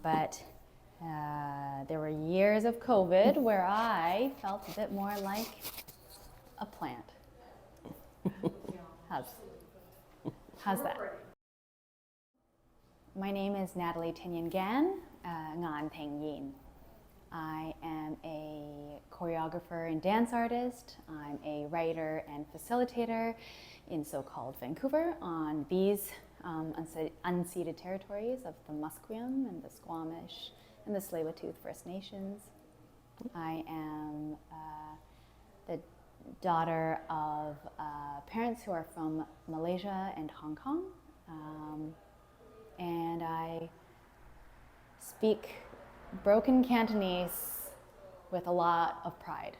But there were years of COVID where I felt a bit more like a plant. How's that? My name is Natalie Yin Gan, Ngan Peng Yin. I am a choreographer and dance artist. I'm a writer and facilitator in so-called Vancouver on these unceded territories of the Musqueam and the Squamish and the Tsleil-Waututh First Nations. I am the daughter of parents who are from Malaysia and Hong Kong, and I speak broken Cantonese with a lot of pride.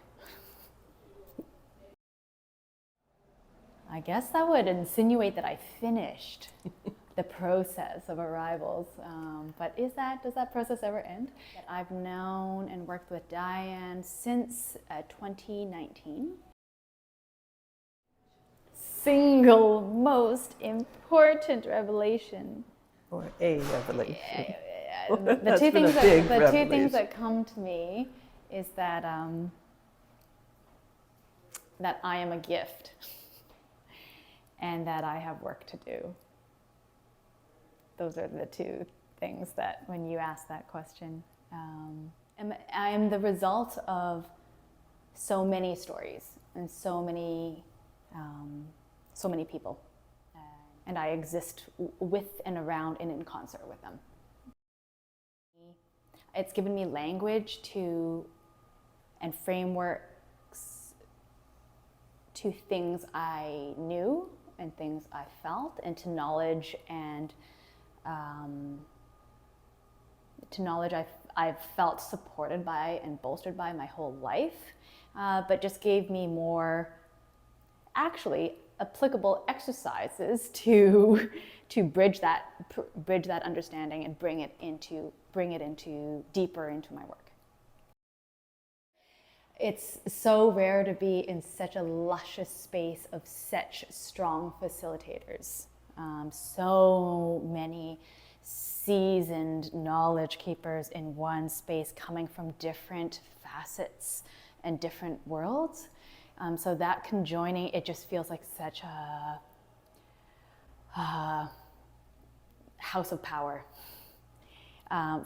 I guess that would insinuate that I finished the process of arrivals, but does that process ever end? I've known and worked with Diane since 2019. Single most important revelation. Or a revelation. The two things that come to me is that that I am a gift and that I have work to do. Those are the two things that, when you ask that question, I am the result of so many stories and so many people, and I exist with and around and in concert with them. It's given me language and frameworks to things I knew and things I felt, and to knowledge I've felt supported by and bolstered by my whole life, but just gave me more actually applicable exercises to bridge that understanding and bring it into deeper into my work. It's so rare to be in such a luscious space of such strong facilitators. So many seasoned knowledge keepers in one space, coming from different facets and different worlds. So that conjoining, it just feels like such a house of power,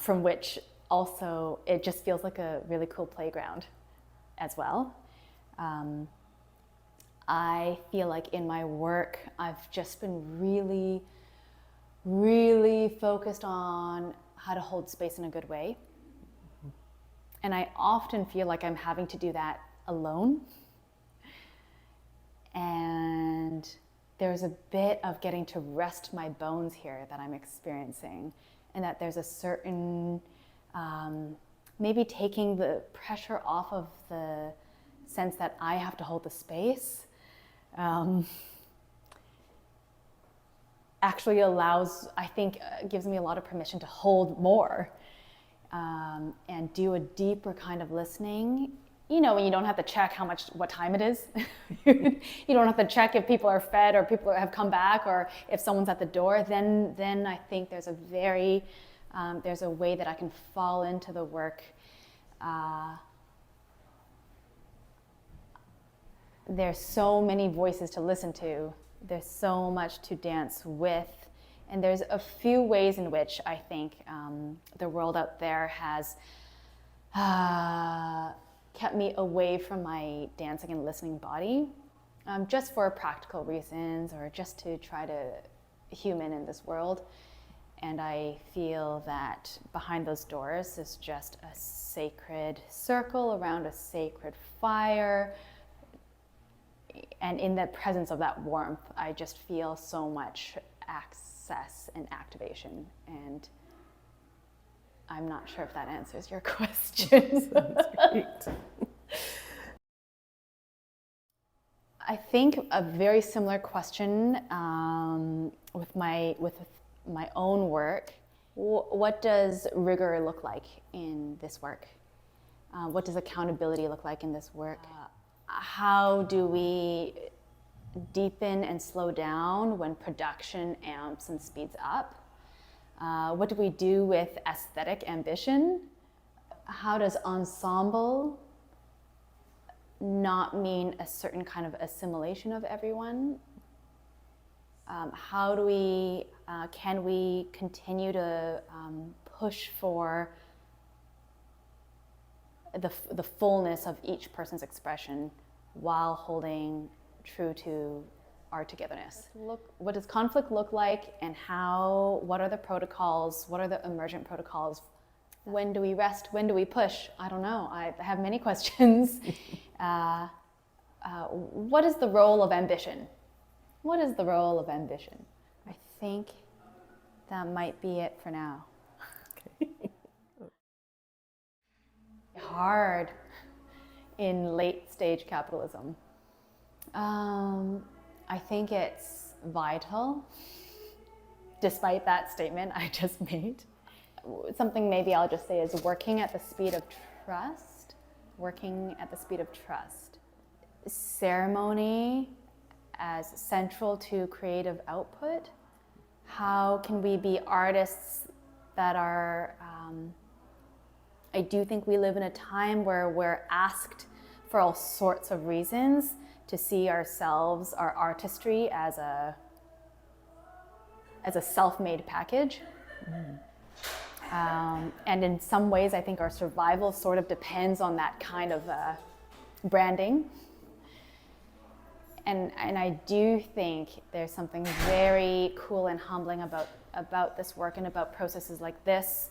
from which also it just feels like a really cool playground as well. I feel like in my work, I've just been really, really focused on how to hold space in a good way. And I often feel like I'm having to do that alone. And there's a bit of getting to rest my bones here that I'm experiencing, and that there's a certain, maybe taking the pressure off of the sense that I have to hold the space, actually allows, I think, gives me a lot of permission to hold more, and do a deeper kind of listening. You know, when you don't have to check what time it is. You don't have to check if people are fed or people have come back or if someone's at the door. Then I think there's a way that I can fall into the work. There's so many voices to listen to. There's so much to dance with. And there's a few ways in which I think the world out there has kept me away from my dancing and listening body, just for practical reasons or just to try to human in this world. And I feel that behind those doors is just a sacred circle around a sacred fire. And in the presence of that warmth, I just feel so much access and activation. And I'm not sure if that answers your question. That's great. I think a very similar question with my own work. What does rigor look like in this work? What does accountability look like in this work? How do we deepen and slow down when production amps and speeds up? What do we do with aesthetic ambition? How does ensemble not mean a certain kind of assimilation of everyone? How do we, can we continue to push for the fullness of each person's expression while holding true to our togetherness? What does conflict look like, and what are the protocols? What are the emergent protocols? When do we rest? When do we push? I don't know. I have many questions. What is the role of ambition? What is the role of ambition? I think that might be it for now. Hard in late stage capitalism. I think it's vital, despite that statement I just made. Something maybe I'll just say is working at the speed of trust. Working at the speed of trust. Ceremony as central to creative output. How can we be artists that are, I do think we live in a time where we're asked for all sorts of reasons to see ourselves, our artistry as a self-made package. And in some ways, I think our survival sort of depends on that kind of branding. And I do think there's something very cool and humbling about this work and about processes like this,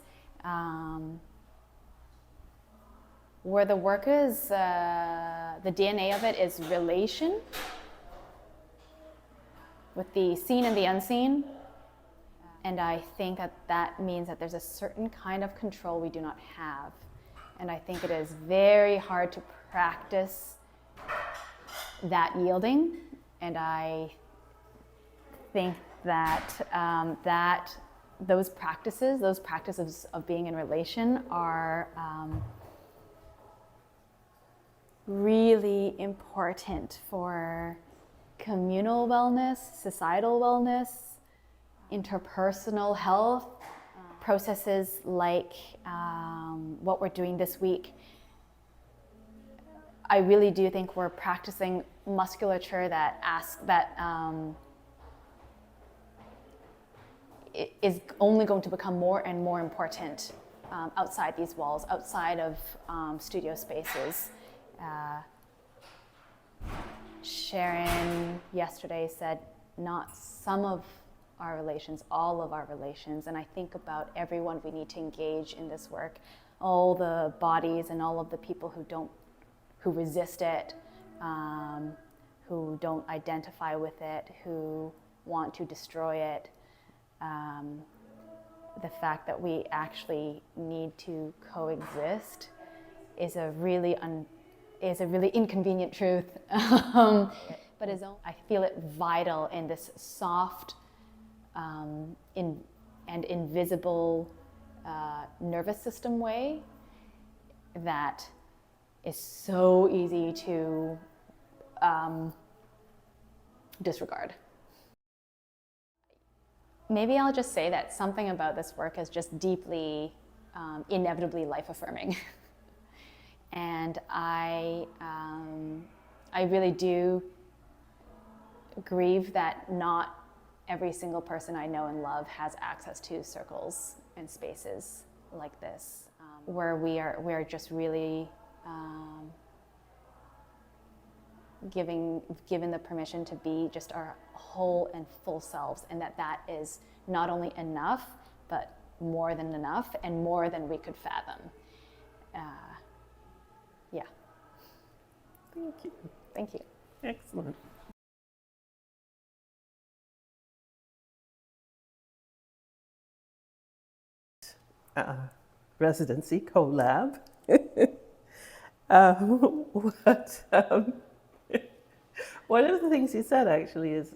where the work is, the DNA of it is relation with the seen and the unseen. And I think that means that there's a certain kind of control we do not have. And I think it is very hard to practice that yielding. And I think that those practices of being in relation are really important for communal wellness, societal wellness, interpersonal health. Processes like what we're doing this week, I really do think we're practicing musculature that is only going to become more and more important outside these walls, outside of studio spaces. Sharon yesterday said, not some of our relations, all of our relations. And I think about everyone we need to engage in this work, all the bodies and all of the people who resist it, who don't identify with it, who want to destroy it. The fact that we actually need to coexist is a really inconvenient truth. But I feel it vital in this soft and invisible nervous system way that is so easy to disregard. Maybe I'll just say that something about this work is just deeply, inevitably life-affirming. And I really do grieve that not every single person I know and love has access to circles and spaces like this, where we are just really given the permission to be just our whole and full selves, and that is not only enough, but more than enough and more than we could fathom. Yeah. Thank you. Thank you. Excellent. Residency collab. One of the things you said actually is